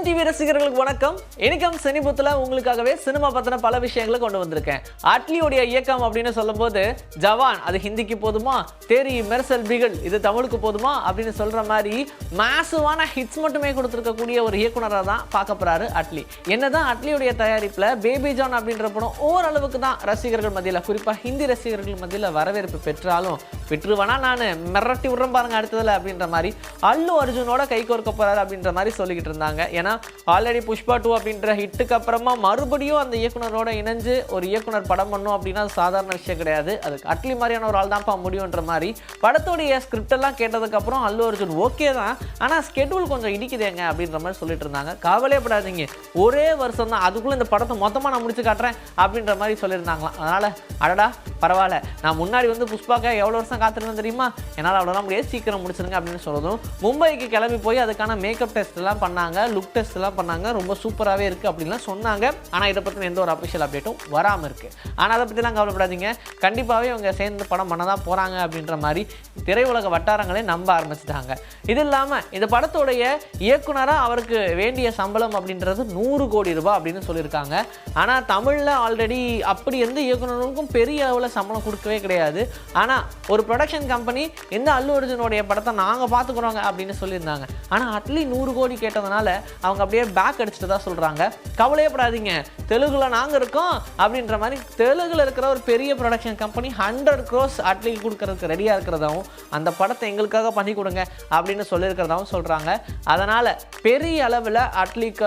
TV ரசிகர்களுக்கு வணக்கம். இனிக்கம் சினிபுத்துல உங்களுக்காகவே சினிமா பத்தின பல விஷயங்களை கொண்டு வந்திருக்கேன். அட்லியோடைய இயக்கம் அப்படின்னு சொல்லும்போது ஜவான் அது ஹிந்திக்கு போதுமா, தேரி மெர்சல் பிகில் இது தமிழுக்கு போதுமா அப்படின்னு சொல்ற மாதிரி மாசிவான ஹிட்ஸ் மட்டுமே கொடுத்துருக்கக்கூடிய ஒரு இயக்குனராக தான் பார்க்க போறாரு அட்லி. என்னதான் அட்லியோடைய தயாரிப்புல பேபி ஜான் அப்படின்ற படம் ஓரளவுக்கு தான் ரசிகர்கள் மத்தியில், குறிப்பா ஹிந்தி ரசிகர்கள் மத்தியில் வரவேற்பு பெற்றாலும் விட்டுருவேனா நான் மிரட்டி விடுறேன் பாருங்க அடுத்ததுல அப்படின்ற மாதிரி அல்லு அர்ஜுனோட கை கோர்க்க போறாரு அப்படின்ற மாதிரி சொல்லிக்கிட்டு இருந்தாங்க. ஏன்னா ஆல்ரெடி புஷ்பா 2 அப்படின்ற ஹிட்டுக்கு அப்புறமா மறுபடியும் அந்த இயக்குனரோட இணைஞ்சு ஒரு இயக்குனர் படம் பண்ணும் அப்படின்னா சாதாரண விஷயம் கிடையாது. அதுக்கு அட்லி மாதிரியான ஒரு ஆள் தான்ப்பா முடியுன்ற மாதிரி படத்தோடைய ஸ்கிரிப்ட் எல்லாம் கேட்டதுக்கு அப்புறம் அல்லு அர்ஜுன் ஓகே தான், ஆனா ஸ்கெட்யூல் கொஞ்சம் இடிக்குதேங்க அப்படின்ற மாதிரி சொல்லிட்டு இருந்தாங்க. கவலைப்படாதீங்க, ஒரே வருஷம் தான், அதுக்குள்ள இந்த படத்தை மொத்தமா நான் முடிச்சு காட்டுறேன் அப்படின்ற மாதிரி சொல்லியிருந்தாங்களாம். அதனால அடடா பரவாயில்ல, நான் முன்னாடி வந்து புஷ்பாக்க எவ்வளோ வருஷம் காத்திருந்தேன் தெரியுமா, என்னால் அவ்வளோதான் முடியாது, சீக்கிரம் முடிச்சிருங்க அப்படின்னு சொல்லுறதும் மும்பைக்கு கிளம்பி போய் அதுக்கான மேக்கப் டெஸ்ட் எல்லாம் பண்ணாங்க, லுக் டெஸ்ட் எல்லாம் பண்ணாங்க, ரொம்ப சூப்பராகவே இருக்குது அப்படின்லாம் சொன்னாங்க. ஆனால் இதை பற்றின எந்த ஒரு அஃபிஷியல் அப்டேட்டும் வராமல் இருக்குது. ஆனால் அதை பற்றிலாம் கவலைப்படாதீங்க, கண்டிப்பாகவே இவங்க சேர்ந்து படம் பண்ண தான் போகிறாங்க அப்படின்ற மாதிரி திரையுலக வட்டாரங்களே நம்ப ஆரம்பிச்சிட்டாங்க. இது இல்லாமல் இந்த படத்தோடைய இயக்குனராக அவருக்கு வேண்டிய சம்பளம் அப்படின்றது 100 கோடி ரூபாய் அப்படின்னு சொல்லியிருக்காங்க. ஆனால் தமிழில் ஆல்ரெடி அப்படி எந்த இயக்குனருக்கும் பெரிய அளவில் சம்பளம் கொடுக்கவே கிடையாது. ஆனால் ஒரு ப்ரொடக்ஷன் கம்பெனி இந்த அல்லு அர்ஜுனோடைய படத்தை நாங்கள் பார்த்துக்குறோங்க அப்படின்னு சொல்லியிருந்தாங்க. ஆனால் அட்லி 100 கோடி கேட்டதுனால அவங்க அப்படியே பேக் அடிச்சுட்டு தான் சொல்கிறாங்க, கவலையப்படாதீங்க தெலுங்குல நாங்கள் இருக்கோம் அப்படின்ற மாதிரி தெலுங்குல இருக்கிற ஒரு பெரிய ப்ரொடக்ஷன் கம்பெனி 100 crores அட்லிக்கு கொடுக்கறதுக்கு ரெடியாக இருக்கிறதாவும் அந்த படத்தை எங்களுக்காக பண்ணி கொடுங்க அப்படின்னு சொல்லியிருக்கிறதாவும் சொல்கிறாங்க. அதனால் பெரிய அளவில் அட்லிக்கு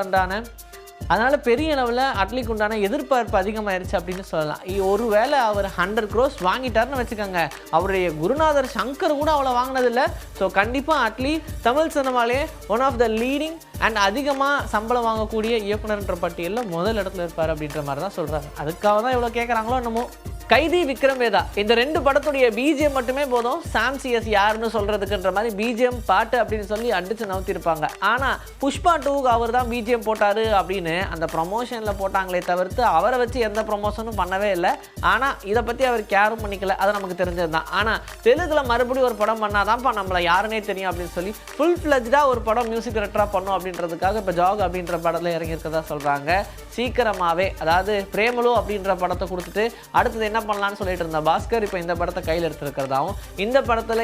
உண்டான எதிர்பார்ப்பு அதிகமாயிருச்சு அப்படின்னு சொல்லலாம். ஒருவேளை அவர் 100 crores வாங்கிட்டாருன்னு வச்சுக்கோங்க, அவருடைய குருநாதர் சங்கர் கூட அவ்வளோ வாங்கினதில்லை. ஸோ கண்டிப்பாக அட்லி தமிழ் சினிமாலே one of the leading and அதிகமாக சம்பளம் வாங்கக்கூடிய இயக்குனர்ன்ற பட்டியலில் முதல் இடத்துல இருப்பார் அப்படின்ற மாதிரி தான் சொல்கிறாங்க. அதுக்காக தான் இவ்வளோ கேட்குறாங்களோ என்னமோ. கைதி விக்ரம் வேதா இந்த 2 படத்துடைய பிஜிஎம் மட்டுமே போதும் சாம் சிஎஸ் யாருன்னு சொல்றதுக்குன்ற மாதிரி பிஜிஎம் பாட்டு அப்படின்னு சொல்லி அடிச்சு நவுத்திருப்பாங்க. ஆனால் புஷ்பா 2க்கு அவர் தான் பிஜிஎம் போட்டாரு அப்படின்னு அந்த ப்ரொமோஷனில் போட்டாங்களே தவிர்த்து அவரை வச்சு எந்த ப்ரொமோஷனும் பண்ணவே இல்லை. ஆனால் இதை பற்றி அவர் கேரும் பண்ணிக்கல, அது நமக்கு தெரிஞ்சது தான். ஆனால் தெலுங்குல மறுபடியும் ஒரு படம் பண்ணாதான்ப்பா நம்மளை யாருன்னே தெரியும் அப்படின்னு சொல்லி ஃபுல் ஃப்ளெஜ்டாக ஒரு படம் மியூசிக் டைரக்டராக பண்ணும் அப்படின்றதுக்காக இப்போ ஜாக் அப்படின்ற படத்தில் இறங்கியிருக்கதா சொல்கிறாங்க. சீக்கிரமாகவே, அதாவது பிரேமலு அப்படின்ற படத்தை கொடுத்துட்டு அடுத்தது என்ன பண்ணலான்னு சொல்லிட்டு இருந்த பாஸ்கர் இப்போ இந்த படத்தை கையில் எடுத்துருக்கிறதாவும், இந்த படத்தில்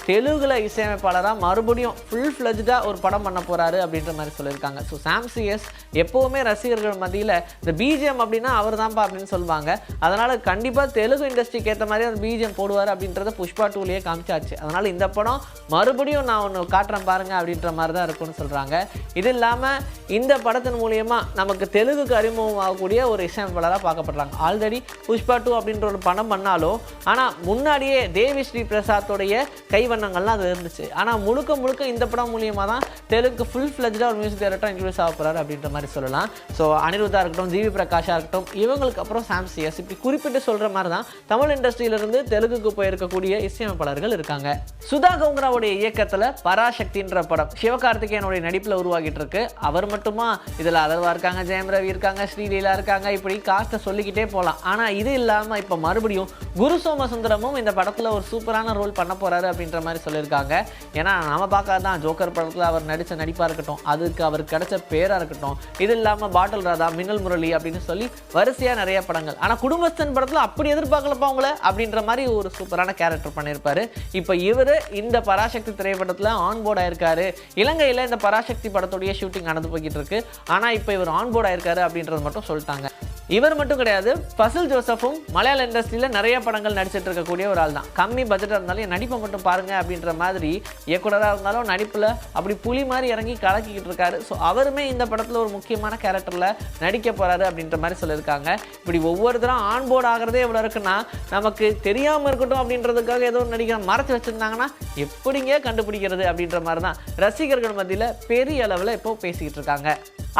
தெலுங்குல இசையமைப்பாளராக மறுபடியும் ஃபுல் ஃப்ளெஜ்டாக ஒரு படம் பண்ண போறாரு அப்படின்ற மாதிரி சொல்லியிருக்காங்க. ஸோ சாம் சிஎஸ் எப்போவுமே ரசிகர்கள் மத்தியில் இந்த பிஜிஎம் அப்படின்னா அவர் தான்ப்பா அப்படின்னு சொல்லுவாங்க. அதனால கண்டிப்பாக தெலுங்கு இண்டஸ்ட்ரிக்கு ஏற்ற மாதிரி அந்த பிஜிஎம் போடுவார் அப்படின்றத புஷ்பா 2லயே காமிச்சாச்சு. அதனால இந்த படம் மறுபடியும் நான் ஒன்று காட்டுறேன் பாருங்க அப்படின்ற மாதிரி தான் இருக்கும்னு சொல்றாங்க. இது இல்லாமல் இந்த படத்தின் மூலியமா நமக்கு தெலுங்குக்கு அறிமுகம் ஆகக்கூடிய ஒரு இசையமைப்பாளராக பார்க்கப்படுறாங்க. ஆல்ரெடி புஷ்பா 2 அப்படின்ற ஒரு படம் பண்ணாலும் ஆனால் முன்னாடியே தேவி ஸ்ரீ பிரசாத்தோடைய கைவண்ணங்கள்லாம் அது இருந்துச்சு. ஆனால் முழுக்க இந்த படம் மூலியமாக தான் தெலுங்கு ஃபுல் ஃப்ளெஜ்டாக ஒரு மியூசிக் டைரக்டராக இன்ட்ரடியூஸ் ஆக போகிறாரு அப்படின்ற மாதிரி சொல்லலாம். ஸோ அனிருத்தா இருக்கட்டும், ஜிவி பிரகாஷா இருக்கட்டும், இவங்களுக்கு அப்புறம் சாம் சிஎஸ் இப்படி குறிப்பிட்டு சொல்கிற மாதிரி தான் தமிழ் இண்டஸ்ட்ரியிலிருந்து தெலுங்குக்கு போயிருக்கக்கூடிய இசையமைப்பாளர்கள் இருக்காங்க. சுதா கவுங்கராவுடைய இயக்கத்தில் பராசக்தின்ற படம் சிவகார்த்திகேயனுடைய நடிப்பில் உருவாகிட்டு இருக்கு. அவர் மட்டுமா, இதில் அதர்வா இருக்காங்க, ஜெயம் ரவி இருக்காங்க, ஸ்ரீலீலா இருக்காங்க, இப்படி காஸ்ட்டை சொல்லிக்கிட்டே போகலாம். ஆனால் இது இல்லாமல் இப்போ மறுபடியும் குரு சோமசுந்தரமும் இந்த படத்தில் ஒரு சூப்பரான ரோல் பண்ண போகிறாரு அப்படின்ற மாதிரி சொல்லியிருக்காங்க. ஏன்னா நம்ம பார்க்காதான் ஜோக்கர் படத்தில் அவர் நடித்த நடிப்பாக இருக்கட்டும், அதுக்கு அவர் கிடைச்ச பேராக இருக்கட்டும், இது இல்லாமல் பாட்டில் ராதா, மின்னல் முரளி அப்படின்னு சொல்லி வரிசையாக நிறைய படங்கள். ஆனால் குடும்பஸ்தன் படத்தில் அப்படி எதிர்பார்க்கலப்பா அவங்கள அப்படின்ற மாதிரி ஒரு சூப்பரான கேரக்டர் பண்ணியிருப்பாரு. இப்போ இவர் இந்த பராசக்தி திரைப்படத்தில் ஆன்போர்ட் ஆயிருக்காரு. இலங்கையில் இந்த பராசக்தி படத்துடைய ஷூட்டிங் நடந்து போய்கிட்டு இருக்கு. ஆனால் இப்போ இவர் ஆன்போர்ட் ஆயிருக்காரு அப்படின்றது மட்டும் சொல்லிட்டாங்க. இவர் மட்டும் கிடையாது, ஃபசில் ஜோசஃபும் மலையாள இண்டஸ்ட்ரியில் நிறைய படங்கள் நடிச்சிட்டு இருக்கக்கூடிய ஒரு ஆள் தான். கம்மி பட்ஜெட்டாக இருந்தாலும் என் நடிப்பை மட்டும் பாருங்க அப்படின்ற மாதிரி இயக்குனராக இருந்தாலும் நடிப்பில் அப்படி புலி மாதிரி இறங்கி கலக்கிக்கிட்டு இருக்காரு. ஸோ அவருமே இந்த படத்தில் ஒரு முக்கியமான கேரக்டரில் நடிக்க போகிறாரு அப்படின்ற மாதிரி சொல்லியிருக்காங்க. இப்படி ஒவ்வொருத்தரும் ஆன்போர்ட் ஆகிறதே எவ்வளோ இருக்குன்னா நமக்கு தெரியாமல் இருக்கட்டும் அப்படின்றதுக்காக ஏதோ நடிக்கிற மறைச்சி வச்சுருந்தாங்கன்னா எப்படிங்க கண்டுபிடிக்கிறது அப்படின்ற மாதிரி தான் ரசிகர்கள் மத்தியில் பெரிய அளவில் இப்போ பேசிக்கிட்டு இருக்காங்க.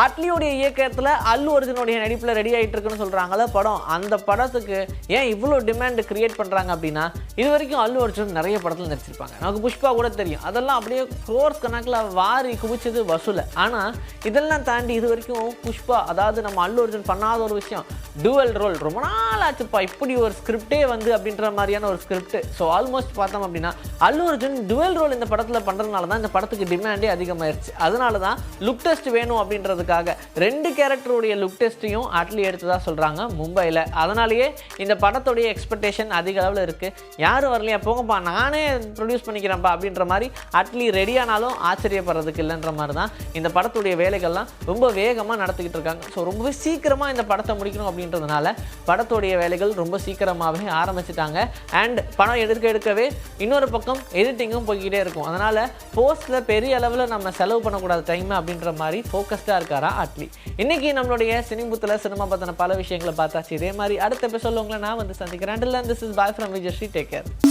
அட்லியோடைய இயக்கத்தில் அல்லு அர்ஜுனோடைய நடிப்பில் ரெடி ஆகிட்டு இருக்குன்னு சொல்கிறாங்களே படம், அந்த படத்துக்கு ஏன் இவ்வளோ டிமாண்ட் கிரியேட் பண்ணுறாங்க அப்படின்னா இது வரைக்கும் அல்லு அர்ஜுன் நிறைய படத்தில் நடிச்சிருப்பாங்க. நமக்கு புஷ்பா கூட தெரியும், அதெல்லாம் அப்படியே க்ரோர்ஸ் கணக்கில் வாரி குவிச்சது வசூலை. ஆனால் இதெல்லாம் தாண்டி இது வரைக்கும் புஷ்பா, அதாவது நம்ம அல்லு அர்ஜுன் பண்ணாத ஒரு விஷயம், டுவல் ரோல். ரொம்ப நாள் ஆச்சுப்பா இப்படி ஒரு ஸ்கிரிப்டே வந்து அப்படின்ற மாதிரியான ஒரு ஸ்கிரிப்ட். ஸோ ஆல்மோஸ்ட் பார்த்தோம் அப்படின்னா அல்லு அர்ஜுன் டுவல் ரோல் இந்த படத்தில் பண்ணுறதுனால தான் இந்த படத்துக்கு டிமாண்டே அதிகமாயிருச்சு. அதனால தான் லுக் டெஸ்ட் வேணும் அப்படின்றதுக்காக 2 கேரக்டருடைய லுக் டெஸ்ட்டையும் அட்லி எடுத்ததாக சொல்கிறாங்க மும்பையில். அதனாலேயே இந்த படத்துடைய எக்ஸ்பெக்டேஷன் அதிக அளவில் இருக்குது. யாரும் வரலையா போங்கப்பா நானே ப்ரொடியூஸ் பண்ணிக்கிறேன்ப்பா அப்படின்ற மாதிரி அட்லி ரெடியானாலும் ஆச்சரியப்படுறதுக்கு இல்லைன்ற மாதிரி தான் இந்த படத்துடைய வேலைகள்லாம் ரொம்ப வேகமாக நடத்திக்கிட்டு இருக்காங்க. ஸோ ரொம்பவே சீக்கிரமாக இந்த படத்தை முடிக்கணும் அப்படின்றதுனால படத்துடைய வேலைகள் ரொம்ப சீக்கிரமாகவே ஆரம்பிச்சிட்டாங்க. அண்ட் படம் எடுக்கவே இன்னொரு பக்கம் எடிட்டிங்கும் போய்கிட்டே இருக்கும். அதனால் போஸ்ட்டில் பெரிய அளவில் நம்ம செலவு பண்ணக்கூடாத டைம் அப்படின்ற மாதிரி ஃபோக்கஸ்டாக இருக்காரா அட்லி. இன்றைக்கி நம்மளுடைய சினிபுத்தில் சினிமா பற்றின பல விஷயங்களை பார்த்தாச்சு. இதே மாதிரி அடுத்த எபிசோடில் உங்களை நான் வந்து சந்திக்கிறேன். This is bye from Vijayasri. Take care.